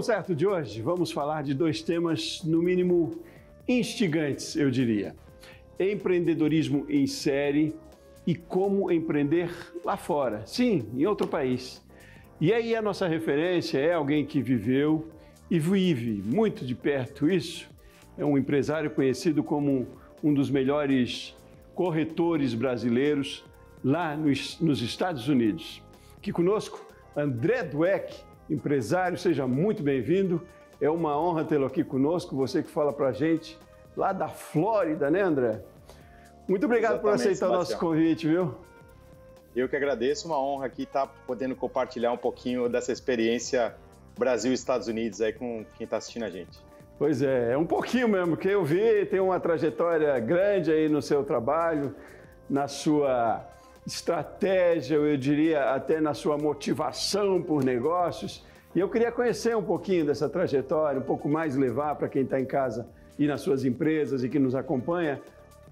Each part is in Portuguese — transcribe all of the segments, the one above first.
Como Certo de hoje, vamos falar de dois temas, no mínimo, instigantes, eu diria. Empreendedorismo em série e como empreender lá fora, sim, em outro país. E aí a nossa referência é alguém que viveu e vive muito de perto isso. É um empresário conhecido como um dos melhores corretores brasileiros lá nos Estados Unidos. Aqui conosco, André Dweck, empresário, seja muito bem-vindo. É uma honra tê-lo aqui conosco, você que fala pra gente lá da Flórida, né, André? Muito obrigado por aceitar o nosso convite, viu? Eu que agradeço, uma honra aqui estar podendo compartilhar um pouquinho dessa experiência Brasil e Estados Unidos aí com quem está assistindo a gente. Pois é um pouquinho mesmo, que eu vi, tem uma trajetória grande aí no seu trabalho, na sua estratégia, eu diria até na sua motivação por negócios. E eu queria conhecer um pouquinho dessa trajetória, um pouco mais levar para quem está em casa e nas suas empresas e que nos acompanha,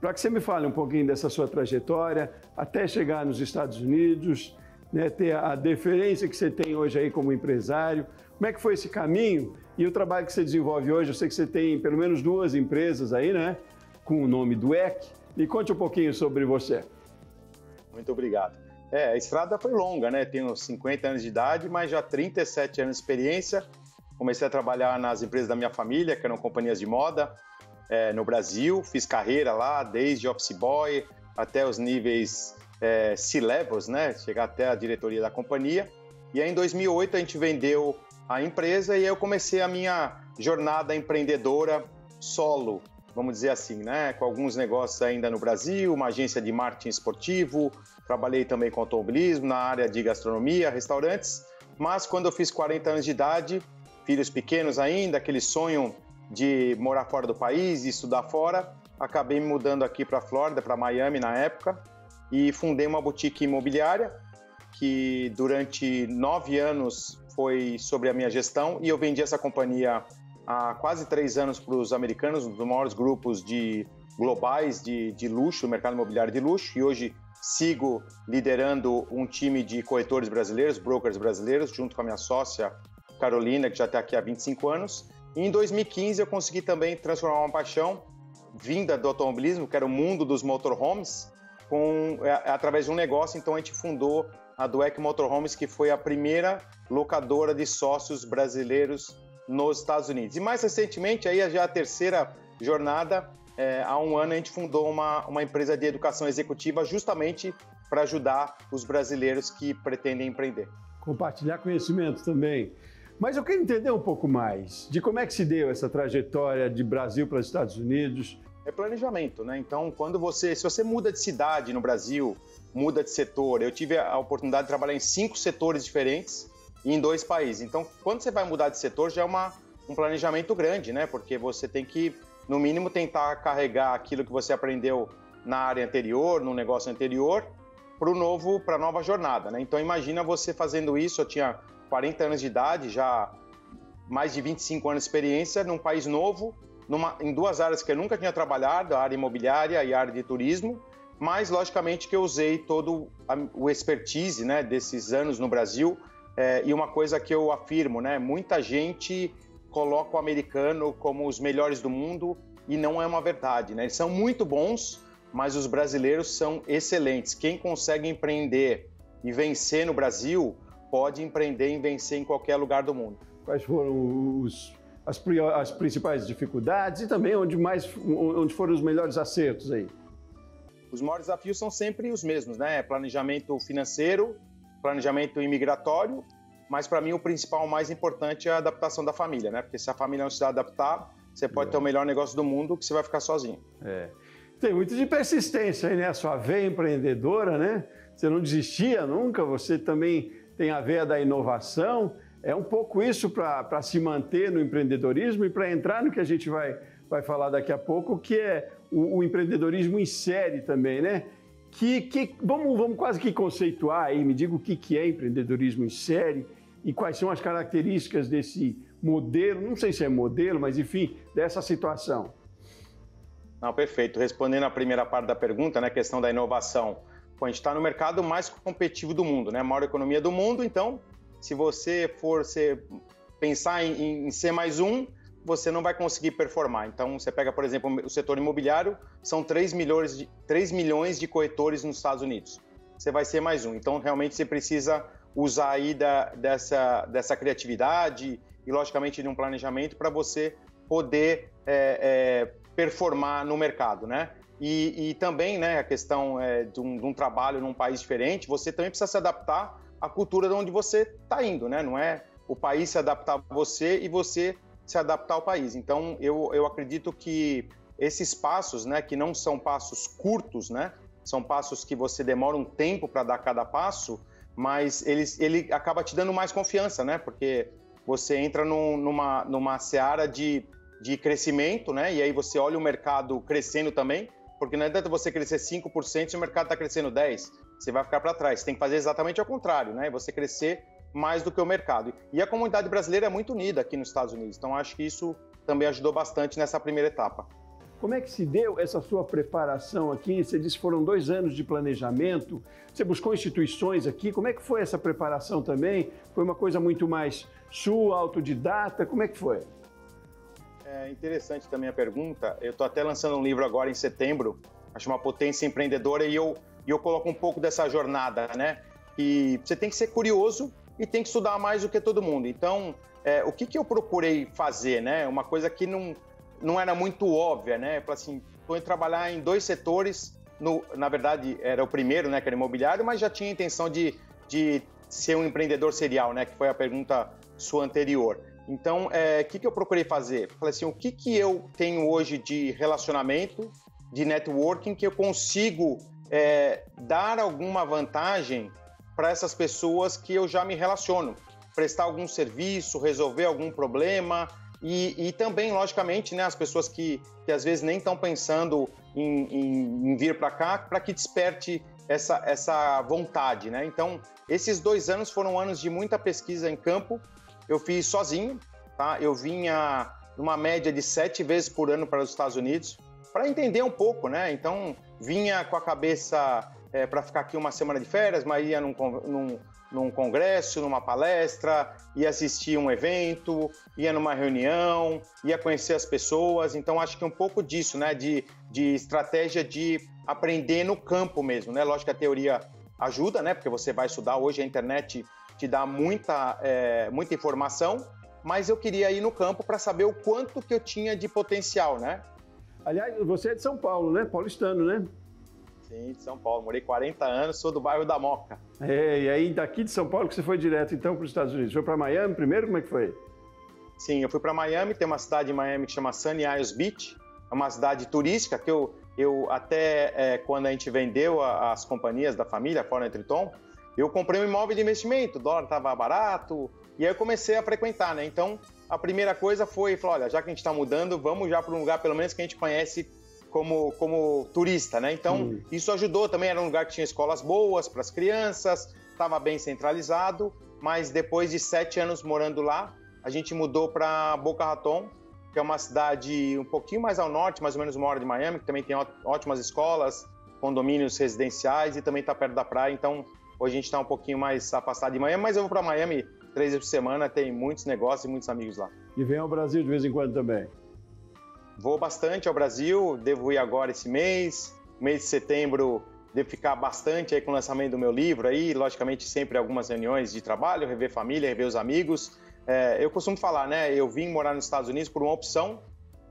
para que você me fale um pouquinho dessa sua trajetória até chegar nos Estados Unidos, né, ter a deferência que você tem hoje aí como empresário. Como é que foi esse caminho e o trabalho que você desenvolve hoje? Eu sei que você tem pelo menos 2 empresas aí, né, com o nome Dweck. Me conte um pouquinho sobre você. Muito obrigado. A estrada foi longa, né? Tenho 50 anos de idade, mas já 37 anos de experiência. Comecei a trabalhar nas empresas da minha família, que eram companhias de moda, no Brasil. Fiz carreira lá, desde office boy até os níveis C-levels, né? Chegar até a diretoria da companhia. E aí, em 2008, a gente vendeu a empresa e aí eu comecei a minha jornada empreendedora solo, vamos dizer assim, né? Com alguns negócios ainda no Brasil, uma agência de marketing esportivo, trabalhei também com automobilismo, na área de gastronomia, restaurantes, mas quando eu fiz 40 anos de idade, filhos pequenos ainda, aquele sonho de morar fora do país e estudar fora, acabei me mudando aqui para a Flórida, para Miami na época, e fundei uma boutique imobiliária que durante 9 anos foi sobre a minha gestão e eu vendi essa companhia há quase 3 anos para os americanos, um dos maiores grupos globais de luxo, mercado imobiliário de luxo, e hoje sigo liderando um time de corretores brasileiros, brokers brasileiros, junto com a minha sócia Carolina, que já está aqui há 25 anos. E em 2015 eu consegui também transformar uma paixão vinda do automobilismo, que era o mundo dos motorhomes, através de um negócio. Então a gente fundou a Dweck Motorhomes, que foi a primeira locadora de sócios brasileiros nos Estados Unidos. E mais recentemente, aí já a terceira jornada, há um ano a gente fundou uma empresa de educação executiva justamente para ajudar os brasileiros que pretendem empreender. Compartilhar conhecimento também. Mas eu quero entender um pouco mais de como é que se deu essa trajetória de Brasil para os Estados Unidos. É planejamento, né? Então, se você muda de cidade no Brasil, muda de setor, eu tive a oportunidade de trabalhar em 5 setores diferentes e em 2 países. Então, quando você vai mudar de setor, já é um planejamento grande, né? Porque você tem que, no mínimo, tentar carregar aquilo que você aprendeu na área anterior, no negócio anterior, para a nova jornada, né? Então, imagina você fazendo isso. Eu tinha 40 anos de idade, já mais de 25 anos de experiência, num país novo, em 2 áreas que eu nunca tinha trabalhado, a área imobiliária e a área de turismo, mas, logicamente, que eu usei todo o expertise, né, desses anos no Brasil. E uma coisa que eu afirmo, né, muita gente coloca o americano como os melhores do mundo e não é uma verdade, né? Eles são muito bons, mas os brasileiros são excelentes. Quem consegue empreender e vencer no Brasil pode empreender e vencer em qualquer lugar do mundo. Quais foram as principais dificuldades e também onde foram os melhores acertos aí? Os maiores desafios são sempre os mesmos, né? Planejamento financeiro, planejamento imigratório, mas para mim o principal, o mais importante é a adaptação da família, né? Porque se a família não se adaptar, você pode ter o melhor negócio do mundo que você vai ficar sozinho. Tem muito de persistência aí, né? A sua veia empreendedora, né? Você não desistia nunca, você também tem a veia da inovação. É um pouco isso para se manter no empreendedorismo e para entrar no que a gente vai falar daqui a pouco, que é o empreendedorismo em série também, né? Vamos quase que conceituar aí, me diga o que é empreendedorismo em série e quais são as características desse modelo, não sei se é modelo, mas enfim, dessa situação. Não, perfeito. Respondendo a primeira parte da pergunta, né, questão da inovação. Pô, a gente está no mercado mais competitivo do mundo, né? A maior economia do mundo, então, se você for ser pensar em ser mais um, você não vai conseguir performar. Então, você pega, por exemplo, o setor imobiliário, são 3 milhões de corretores nos Estados Unidos. Você vai ser mais um. Então, realmente, você precisa usar aí dessa criatividade e, logicamente, de um planejamento para você poder performar no mercado, né? E também, né, a questão de um trabalho num país diferente, você também precisa se adaptar à cultura de onde você está indo, né? Não é o país se adaptar a você e você se adaptar ao país. Então, eu acredito que esses passos, né, que não são passos curtos, né, são passos que você demora um tempo para dar cada passo, mas ele acaba te dando mais confiança, né? Porque você entra numa seara de crescimento, né? E aí você olha o mercado crescendo também, porque não adianta você crescer 5% se o mercado está crescendo 10%, você vai ficar para trás. Você tem que fazer exatamente ao contrário, né? Você crescer mais do que o mercado. E a comunidade brasileira é muito unida aqui nos Estados Unidos, então acho que isso também ajudou bastante nessa primeira etapa. Como é que se deu essa sua preparação aqui? Você disse que foram 2 anos de planejamento, você buscou instituições aqui, como é que foi essa preparação também? Foi uma coisa muito mais sua, autodidata, como é que foi? É interessante também a pergunta. Eu estou até lançando um livro agora em setembro, chama Potência Empreendedora, e eu coloco um pouco dessa jornada, né? E você tem que ser curioso e tem que estudar mais do que todo mundo. Então, o que eu procurei fazer, né? Uma coisa que não era muito óbvia, né? Eu falei assim, vou trabalhar em 2 setores, na verdade era o primeiro, né? Que era imobiliário, mas já tinha a intenção de ser um empreendedor serial, né? Que foi a pergunta sua anterior. Então, o que eu procurei fazer? Falei assim, o que eu tenho hoje de relacionamento, de networking, que eu consigo dar alguma vantagem para essas pessoas que eu já me relaciono? Prestar algum serviço, resolver algum problema e também, logicamente, né, as pessoas que às vezes nem estão pensando em vir para cá, para que desperte essa vontade, né? Então, esses 2 anos foram anos de muita pesquisa em campo. Eu fiz sozinho, tá? Eu vinha numa média de 7 vezes por ano para os Estados Unidos, para entender um pouco, né? Então, vinha com a cabeça para ficar aqui uma semana de férias, mas ia num congresso, numa palestra, ia assistir um evento, ia numa reunião, ia conhecer as pessoas. Então, acho que um pouco disso, né? De estratégia de aprender no campo mesmo, né? Lógico que a teoria ajuda, né? Porque você vai estudar, hoje a internet te dá muita informação, mas eu queria ir no campo para saber o quanto que eu tinha de potencial, né? Aliás, você é de São Paulo, né? Paulistano, né? Sim, de São Paulo. Morei 40 anos, sou do bairro da Moca. E aí daqui de São Paulo que você foi direto então para os Estados Unidos? Foi para Miami primeiro? Como é que foi? Sim, eu fui para Miami, tem uma cidade em Miami que chama Sunny Isles Beach, é uma cidade turística que eu até quando a gente vendeu as companhias da família, Foreign Triton, eu comprei um imóvel de investimento, o dólar estava barato, e aí eu comecei a frequentar, né? Então, a primeira coisa foi, falar, olha, já que a gente está mudando, vamos já para um lugar, pelo menos, que a gente conhece como turista, né? Então, isso ajudou também, era um lugar que tinha escolas boas para as crianças, estava bem centralizado, mas depois de 7 anos morando lá, a gente mudou para Boca Raton, que é uma cidade um pouquinho mais ao norte, mais ou menos 1 hora de Miami, que também tem ótimas escolas, condomínios residenciais e também está perto da praia, então hoje a gente está um pouquinho mais afastado de Miami, mas eu vou para Miami 3 vezes por semana, tem muitos negócios e muitos amigos lá. E vem ao Brasil de vez em quando também? Vou bastante ao Brasil, devo ir agora esse mês de setembro devo ficar bastante aí com o lançamento do meu livro aí, logicamente sempre algumas reuniões de trabalho, rever família, rever os amigos. Eu costumo falar, né, eu vim morar nos Estados Unidos por uma opção,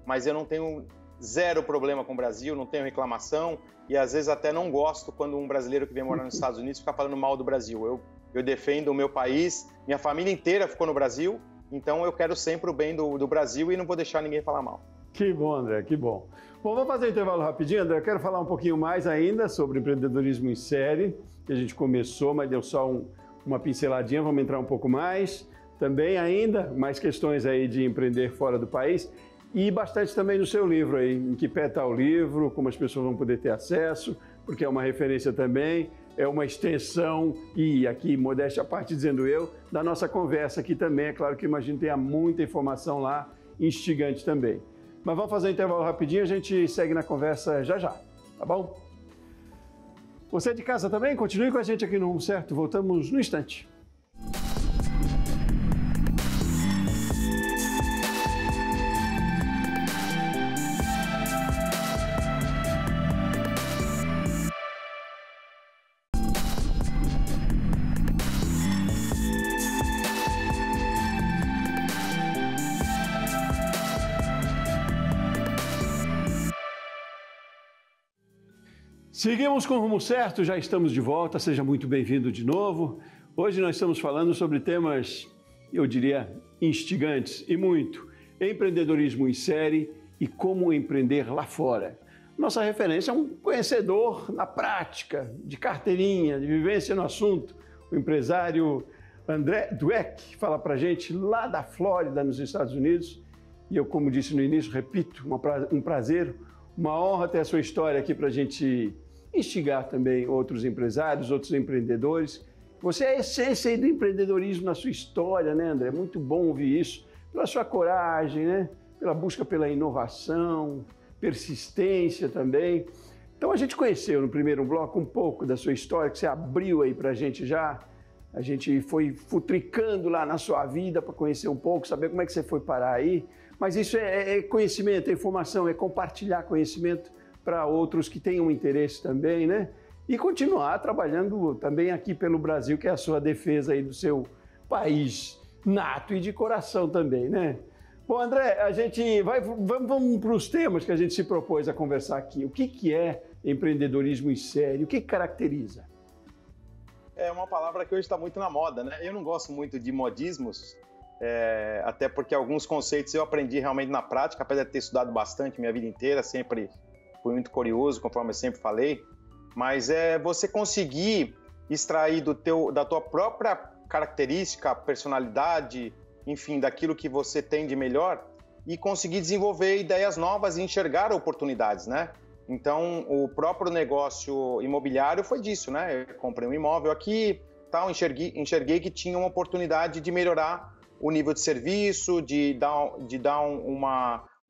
mas eu não tenho 0 problema com o Brasil, não tenho reclamação e às vezes até não gosto quando um brasileiro que vem morar nos Estados Unidos fica falando mal do Brasil. Eu defendo o meu país, minha família inteira ficou no Brasil, então eu quero sempre o bem do Brasil e não vou deixar ninguém falar mal. Que bom, André, que bom. Bom, vamos fazer um intervalo rapidinho, André. Eu quero falar um pouquinho mais ainda sobre empreendedorismo em série, que a gente começou, mas deu só uma pinceladinha, vamos entrar um pouco mais. Também ainda mais questões aí de empreender fora do país e bastante também no seu livro aí, em que pé está o livro, como as pessoas vão poder ter acesso, porque é uma referência também, é uma extensão e aqui, modéstia à parte dizendo eu, da nossa conversa aqui também. É claro que imagino que tenha muita informação lá, instigante também. Mas vamos fazer um intervalo rapidinho, a gente segue na conversa já já, tá bom? Você de casa também, continue com a gente aqui no Rumo Certo, voltamos no instante. Seguimos com o rumo certo, já estamos de volta, seja muito bem-vindo de novo. Hoje nós estamos falando sobre temas, eu diria, instigantes e muito. Empreendedorismo em série e como empreender lá fora. Nossa referência é um conhecedor na prática, de carteirinha, de vivência no assunto, o empresário André Dweck, fala pra gente lá da Flórida, nos Estados Unidos. E eu, como disse no início, repito, um prazer, uma honra ter a sua história aqui pra gente instigar também outros empresários, outros empreendedores. Você é a essência aí do empreendedorismo na sua história, né, André? É muito bom ouvir isso, pela sua coragem, né? Pela busca pela inovação, persistência também. Então a gente conheceu no primeiro bloco um pouco da sua história, que você abriu aí pra gente já. A gente foi futricando lá na sua vida para conhecer um pouco, saber como é que você foi parar aí. Mas isso é conhecimento, é informação, é compartilhar conhecimento para outros que tenham interesse também, né? E continuar trabalhando também aqui pelo Brasil, que é a sua defesa aí do seu país nato e de coração também, né? Bom, André, a gente vamos para os temas que a gente se propôs a conversar aqui. O que é empreendedorismo em série? O que caracteriza? É uma palavra que hoje está muito na moda, né? Eu não gosto muito de modismos, até porque alguns conceitos eu aprendi realmente na prática, apesar de ter estudado bastante minha vida inteira, sempre fui muito curioso, conforme eu sempre falei, mas é você conseguir extrair da tua própria característica, personalidade, enfim, daquilo que você tem de melhor e conseguir desenvolver ideias novas e enxergar oportunidades, né? Então, o próprio negócio imobiliário foi disso, né? Eu comprei um imóvel aqui, tal, enxerguei que tinha uma oportunidade de melhorar o nível de serviço, de dar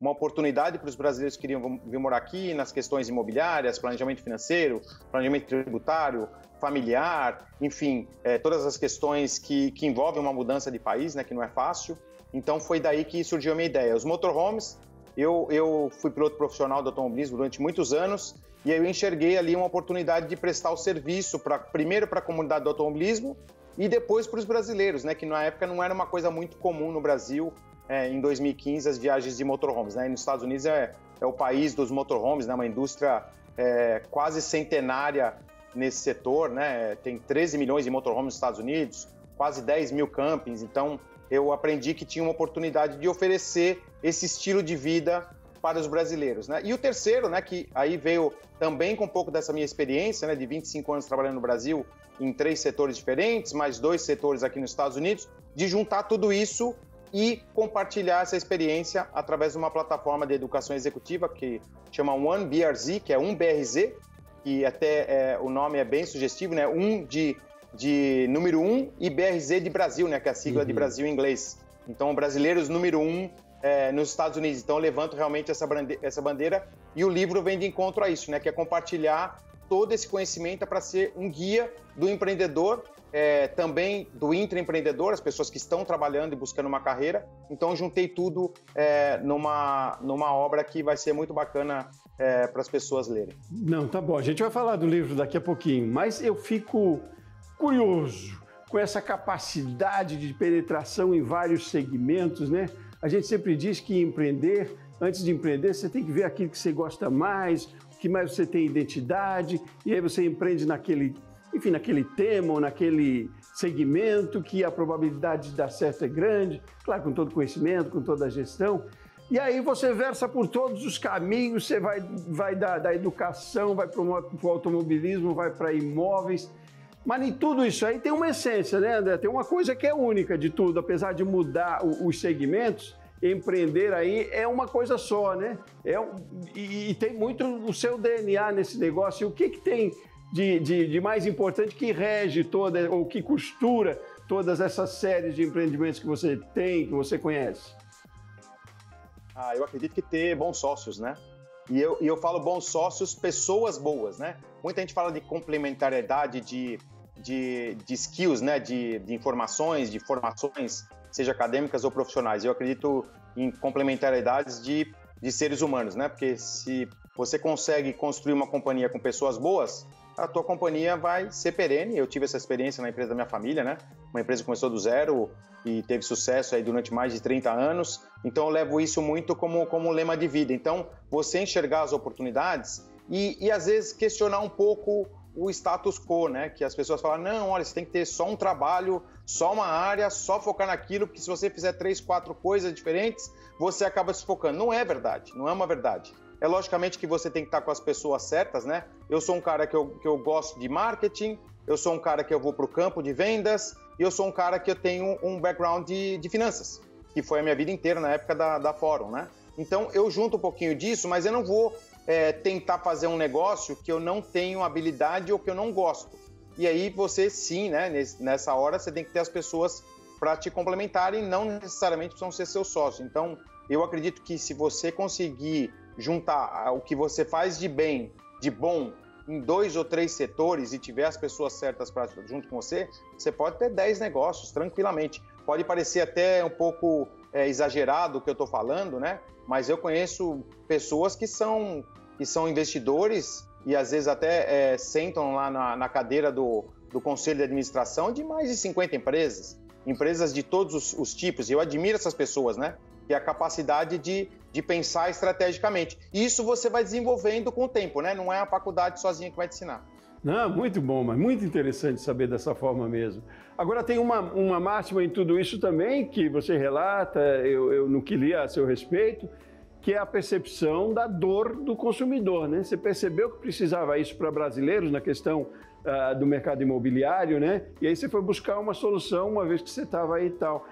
uma oportunidade para os brasileiros que queriam vir morar aqui nas questões imobiliárias, planejamento financeiro, planejamento tributário, familiar, enfim, todas as questões que envolvem uma mudança de país, né, que não é fácil. Então, foi daí que surgiu a minha ideia. Os motorhomes, eu fui piloto profissional do automobilismo durante muitos anos e aí eu enxerguei ali uma oportunidade de prestar o serviço primeiro para a comunidade do automobilismo e depois para os brasileiros, né, que na época não era uma coisa muito comum no Brasil, em 2015, as viagens de motorhomes, né? E nos Estados Unidos é o país dos motorhomes, né? Uma indústria quase centenária nesse setor, né? Tem 13 milhões de motorhomes nos Estados Unidos, quase 10 mil campings, então eu aprendi que tinha uma oportunidade de oferecer esse estilo de vida para os brasileiros, né? E o terceiro, né, que aí veio também com um pouco dessa minha experiência, né, de 25 anos trabalhando no Brasil em 3 setores diferentes, mais 2 setores aqui nos Estados Unidos, de juntar tudo isso e compartilhar essa experiência através de uma plataforma de educação executiva que chama OneBRZ, que é 1BRZ, que até o nome é bem sugestivo, né? De número 1 e BRZ de Brasil, né? Que é a sigla de Brasil em inglês. Então, brasileiros número 1 nos Estados Unidos. Então, eu levanto realmente essa bandeira e o livro vem de encontro a isso, né? Que é compartilhar todo esse conhecimento para ser um guia do empreendedor, também do intraempreendedor, as pessoas que estão trabalhando e buscando uma carreira. Então, juntei tudo numa obra que vai ser muito bacana para as pessoas lerem. Não, tá bom. A gente vai falar do livro daqui a pouquinho, mas eu fico curioso com essa capacidade de penetração em vários segmentos, né? A gente sempre diz que antes de empreender, você tem que ver aquilo que você gosta mais, o que mais você tem identidade, e aí você empreende naquele tema ou naquele segmento que a probabilidade de dar certo é grande, claro, com todo conhecimento, com toda a gestão. E aí você versa por todos os caminhos, você vai da educação, vai para o automobilismo, vai para imóveis. Mas em tudo isso aí tem uma essência, né, André? Tem uma coisa que é única de tudo, apesar de mudar os segmentos, empreender aí é uma coisa só, né? E tem muito o seu DNA nesse negócio. E o que tem de mais importante que rege ou que costura todas essas séries de empreendimentos que você tem, que você conhece? Eu acredito que ter bons sócios, né? E eu falo bons sócios, pessoas boas, né? Muita gente fala de complementariedade de skills, né? De informações, de formações, seja acadêmicas ou profissionais. Eu acredito em complementariedades de seres humanos, né? Porque se você consegue construir uma companhia com pessoas boas, a tua companhia vai ser perene. Eu tive essa experiência na empresa da minha família, né? Uma empresa que começou do zero e teve sucesso aí durante mais de 30 anos. Então, eu levo isso muito como lema de vida. Então, você enxergar as oportunidades e às vezes questionar um pouco o status quo, né? Que as pessoas falam, não, olha, você tem que ter só um trabalho, só uma área, só focar naquilo, porque se você fizer 3, 4 coisas diferentes, você acaba se focando. Não é verdade, não é uma verdade. É logicamente que você tem que estar com as pessoas certas, né? Eu sou um cara que eu gosto de marketing, eu sou um cara que eu vou para o campo de vendas, e eu sou um cara que eu tenho um background de finanças, que foi a minha vida inteira na época da Fórum, né? Então, eu junto um pouquinho disso, mas eu não vou tentar fazer um negócio que eu não tenho habilidade ou que eu não gosto. E aí você, sim, né? Nessa hora, você tem que ter as pessoas para te complementarem, não necessariamente precisam ser seus sócios. Então, eu acredito que se você conseguir juntar o que você faz de bem, de bom, em 2 ou 3 setores e tiver as pessoas certas junto com você, você pode ter 10 negócios tranquilamente. Pode parecer até um pouco exagerado o que eu estou falando, né? Mas eu conheço pessoas que são investidores e às vezes até sentam lá na cadeira do conselho de administração de mais de 50 empresas de todos os tipos. E eu admiro essas pessoas, né? E a capacidade de pensar estrategicamente. Isso você vai desenvolvendo com o tempo, né? Não é a faculdade sozinha que vai te ensinar. Não, muito bom, mas muito interessante saber dessa forma mesmo. Agora tem uma máxima em tudo isso também, que você relata, eu no que li a seu respeito, que é a percepção da dor do consumidor, né? Você percebeu que precisava isso para brasileiros na questão do mercado imobiliário, né? E aí você foi buscar uma solução uma vez que você estava aí e tal.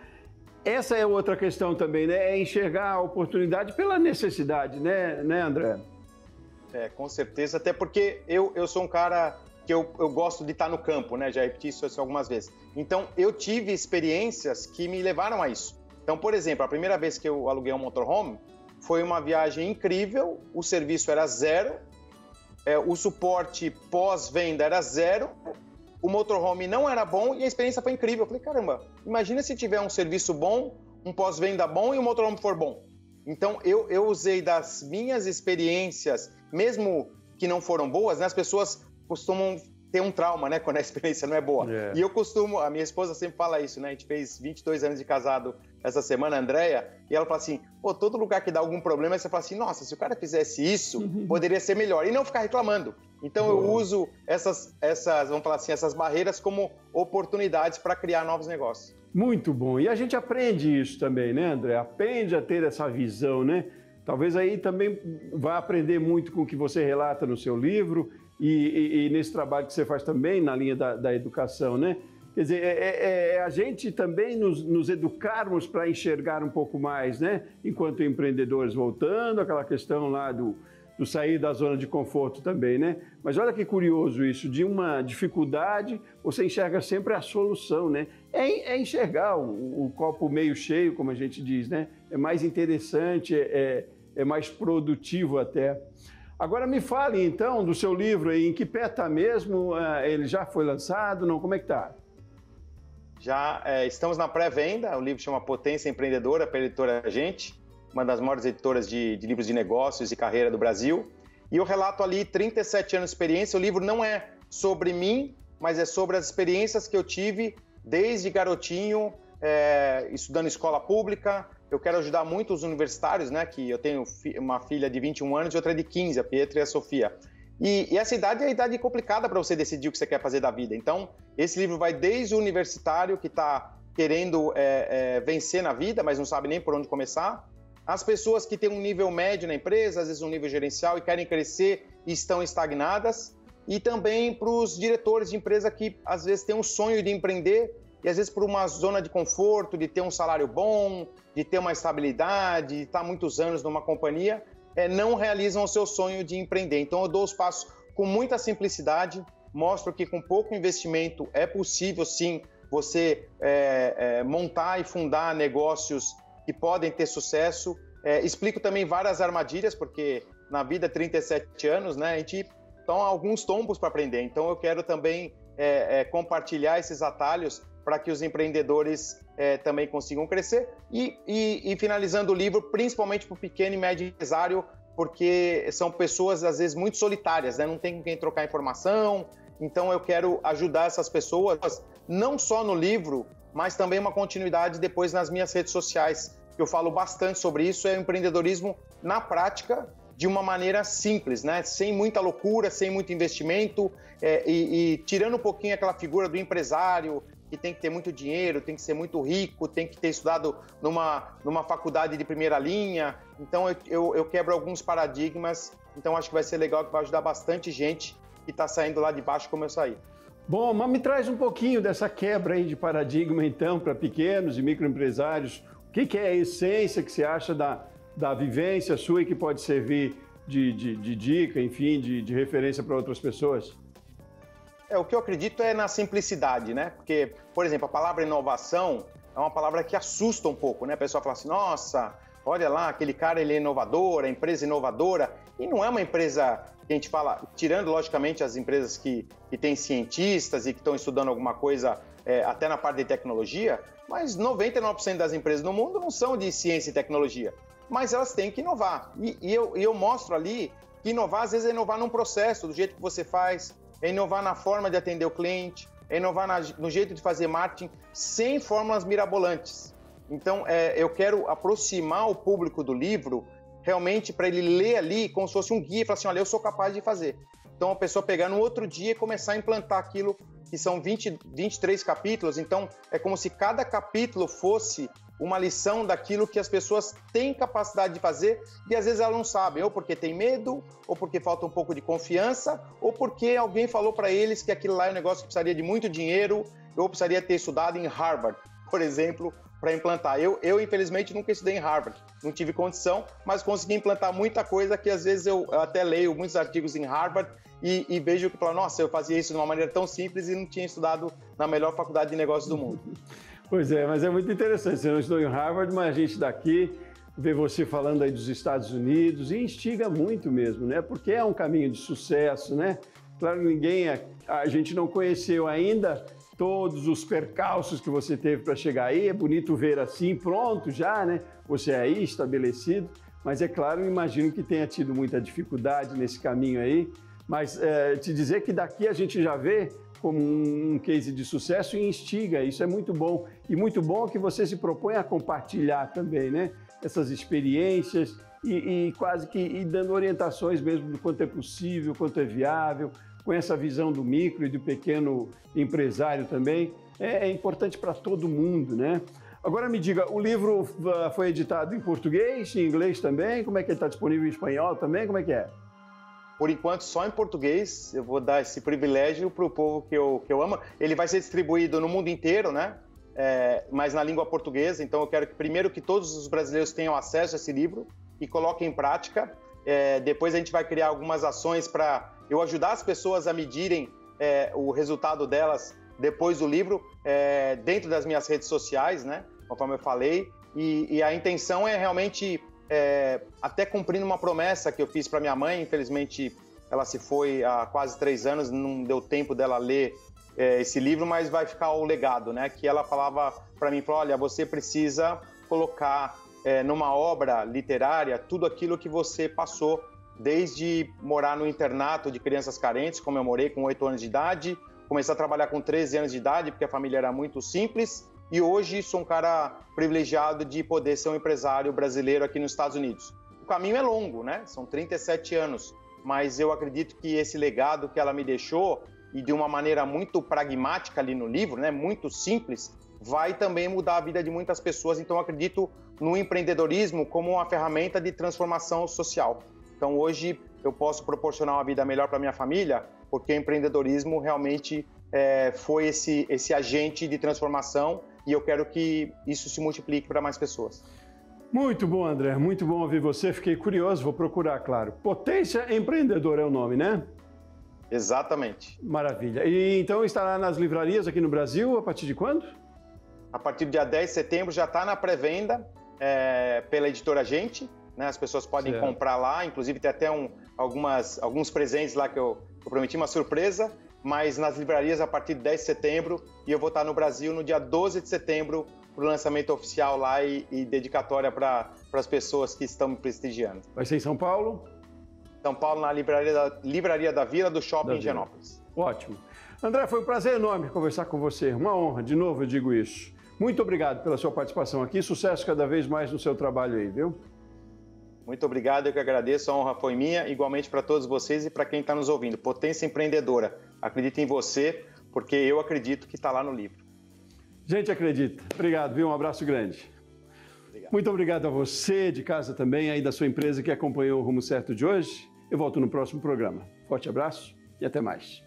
Essa é outra questão também, né? É enxergar a oportunidade pela necessidade, né, André? Com certeza, até porque eu sou um cara que eu gosto de estar no campo, né? Já repeti isso algumas vezes. Então, eu tive experiências que me levaram a isso. Então, por exemplo, a primeira vez que eu aluguei um motorhome foi uma viagem incrível, o serviço era 0, o suporte pós-venda era 0, o motorhome não era bom e a experiência foi incrível. Eu falei, caramba, imagina se tiver um serviço bom, um pós-venda bom e o motorhome for bom. Então, eu usei das minhas experiências, mesmo que não foram boas, né? As pessoas costumam ter um trauma, né? Quando a experiência não é boa. E eu a minha esposa sempre fala isso, né? A gente fez 22 anos de casado essa semana, a Andréia, e ela fala assim, pô, todo lugar que dá algum problema, você fala assim, nossa, se o cara fizesse isso, poderia ser melhor. E não ficar reclamando. Então, eu uso essas, vamos falar assim, essas barreiras como oportunidades para criar novos negócios. Muito bom. E a gente aprende isso também, né, André? Aprende a ter essa visão, né? Talvez aí também vai aprender muito com o que você relata no seu livro e nesse trabalho que você faz também na linha da educação, né? Quer dizer, a gente também nos educarmos para enxergar um pouco mais, né? Enquanto empreendedores, voltando àquela questão lá do sair da zona de conforto também, né? Mas olha que curioso isso, de uma dificuldade, você enxerga sempre a solução, né? É enxergar o copo meio cheio, como a gente diz, né? É mais interessante, é mais produtivo até. Agora me fale, então, do seu livro aí, em que pé está mesmo? Ele já foi lançado? Não? Como é que está? Já estamos na pré-venda, o livro chama Potência Empreendedora, pela editora Gente, uma das maiores editoras de livros de negócios e carreira do Brasil. E eu relato ali 37 anos de experiência. O livro não é sobre mim, mas é sobre as experiências que eu tive desde garotinho, estudando escola pública. Eu quero ajudar muito os universitários, né? Que eu tenho uma filha de 21 anos e outra de 15, a Pietra e a Sofia. E essa idade é a idade complicada para você decidir o que você quer fazer da vida. Então, esse livro vai desde o universitário que está querendo vencer na vida, mas não sabe nem por onde começar, as pessoas que têm um nível médio na empresa, às vezes um nível gerencial e querem crescer e estão estagnadas, e também para os diretores de empresa que às vezes têm um sonho de empreender e às vezes por uma zona de conforto, de ter um salário bom, de ter uma estabilidade, de estar muitos anos numa companhia, não realizam o seu sonho de empreender. Então eu dou os passos com muita simplicidade, mostro que com pouco investimento é possível sim você montar e fundar negócios que podem ter sucesso. Explico também várias armadilhas, porque na vida 37 anos, né, a gente tem alguns tombos para aprender. Então eu quero também compartilhar esses atalhos para que os empreendedores também consigam crescer. E finalizando o livro, principalmente para o pequeno e médio empresário, porque são pessoas, às vezes, muito solitárias, né? Não tem com quem trocar informação. Então eu quero ajudar essas pessoas, não só no livro, mas também uma continuidade depois nas minhas redes sociais. Eu falo bastante sobre isso, é o empreendedorismo na prática, de uma maneira simples, né? Sem muita loucura, sem muito investimento e tirando um pouquinho aquela figura do empresário que tem que ter muito dinheiro, tem que ser muito rico, tem que ter estudado numa faculdade de primeira linha. Então eu quebro alguns paradigmas, então acho que vai ser legal, que vai ajudar bastante gente que está saindo lá de baixo como eu saí. Bom, mas me traz um pouquinho dessa quebra aí de paradigma, então, para pequenos e microempresários. O que é a essência que você acha da vivência sua e que pode servir de dica, enfim, de referência para outras pessoas? O que eu acredito é na simplicidade, né? Porque, por exemplo, a palavra inovação é uma palavra que assusta um pouco, né? A pessoa fala assim, nossa, olha lá, aquele cara, ele é inovador, a empresa é inovadora. E não é uma empresa que a gente fala, tirando, logicamente, as empresas que têm cientistas e que estão estudando alguma coisa até na parte de tecnologia, mas 99% das empresas no mundo não são de ciência e tecnologia, mas elas têm que inovar. E eu mostro ali que inovar, às vezes, é inovar num processo, do jeito que você faz, é inovar na forma de atender o cliente, é inovar no jeito de fazer marketing, sem fórmulas mirabolantes. Então, eu quero aproximar o público do livro realmente para ele ler ali como se fosse um guia e falar assim, olha, eu sou capaz de fazer. Então, a pessoa pegar no outro dia e começar a implantar aquilo, que são 23 capítulos, então é como se cada capítulo fosse uma lição daquilo que as pessoas têm capacidade de fazer e às vezes elas não sabem, ou porque tem medo, ou porque falta um pouco de confiança, ou porque alguém falou para eles que aquilo lá é um negócio que precisaria de muito dinheiro, ou precisaria ter estudado em Harvard, por exemplo, para implantar. Eu, infelizmente, nunca estudei em Harvard, não tive condição, mas consegui implantar muita coisa que às vezes eu até leio muitos artigos em Harvard e vejo que, nossa, eu fazia isso de uma maneira tão simples e não tinha estudado na melhor faculdade de negócios do mundo. Pois é, mas é muito interessante. Você não estudou em Harvard, mas a gente daqui vê você falando aí dos Estados Unidos e instiga muito mesmo, né? Porque é um caminho de sucesso, né? Claro, a gente não conheceu ainda todos os percalços que você teve para chegar aí. É bonito ver assim, pronto já, né? Você aí estabelecido. Mas é claro, imagino que tenha tido muita dificuldade nesse caminho aí. Mas te dizer que daqui a gente já vê como um case de sucesso e instiga, isso é muito bom. E muito bom que você se propõe a compartilhar também, né? Essas experiências e quase que dando orientações mesmo do quanto é possível, quanto é viável, com essa visão do micro e do pequeno empresário também. É importante para todo mundo, né? Agora me diga, o livro foi editado em português, em inglês também? Como é que ele está disponível em espanhol também? Como é que é? Por enquanto, só em português. Eu vou dar esse privilégio para o povo que eu amo. Ele vai ser distribuído no mundo inteiro, né? Mas na língua portuguesa. Então, eu quero primeiro que todos os brasileiros tenham acesso a esse livro e coloquem em prática. Depois, a gente vai criar algumas ações para eu ajudar as pessoas a medirem o resultado delas depois do livro, dentro das minhas redes sociais, né? Conforme eu falei. E a intenção é realmente... até cumprindo uma promessa que eu fiz para minha mãe. Infelizmente ela se foi há quase 3 anos, não deu tempo dela ler esse livro, mas vai ficar o legado, né? Que ela falava para mim, olha, você precisa colocar numa obra literária tudo aquilo que você passou, desde morar no internato de crianças carentes, como eu morei com 8 anos de idade, começar a trabalhar com 13 anos de idade, porque a família era muito simples, e hoje sou um cara privilegiado de poder ser um empresário brasileiro aqui nos Estados Unidos. O caminho é longo, né? São 37 anos, mas eu acredito que esse legado que ela me deixou, e de uma maneira muito pragmática ali no livro, né? Muito simples, vai também mudar a vida de muitas pessoas. Então eu acredito no empreendedorismo como uma ferramenta de transformação social. Então hoje eu posso proporcionar uma vida melhor para minha família, porque o empreendedorismo realmente foi esse agente de transformação, e eu quero que isso se multiplique para mais pessoas. Muito bom, André. Muito bom ouvir você. Fiquei curioso, vou procurar, claro. Potência Empreendedor é o nome, né? Exatamente. Maravilha. E então estará nas livrarias aqui no Brasil a partir de quando? A partir do dia 10 de setembro já está na pré-venda pela editora Gente, né? As pessoas podem comprar lá, inclusive tem até alguns presentes lá que eu prometi, uma surpresa, mas nas livrarias a partir de 10 de setembro, e eu vou estar no Brasil no dia 12 de setembro para o lançamento oficial lá e dedicatória para as pessoas que estão me prestigiando. Vai ser em São Paulo? São Paulo, na Livraria da Vila do Shopping em Higienópolis. Ótimo. André, foi um prazer enorme conversar com você. Uma honra, de novo eu digo isso. Muito obrigado pela sua participação aqui. Sucesso cada vez mais no seu trabalho aí, viu? Muito obrigado, eu que agradeço, a honra foi minha, igualmente para todos vocês e para quem está nos ouvindo. Potência Empreendedora, acredita em você, porque eu acredito que está lá no livro. Gente, acredita. Obrigado, viu? Um abraço grande. Obrigado. Muito obrigado a você de casa também, aí da sua empresa que acompanhou o Rumo Certo de hoje. Eu volto no próximo programa. Forte abraço e até mais.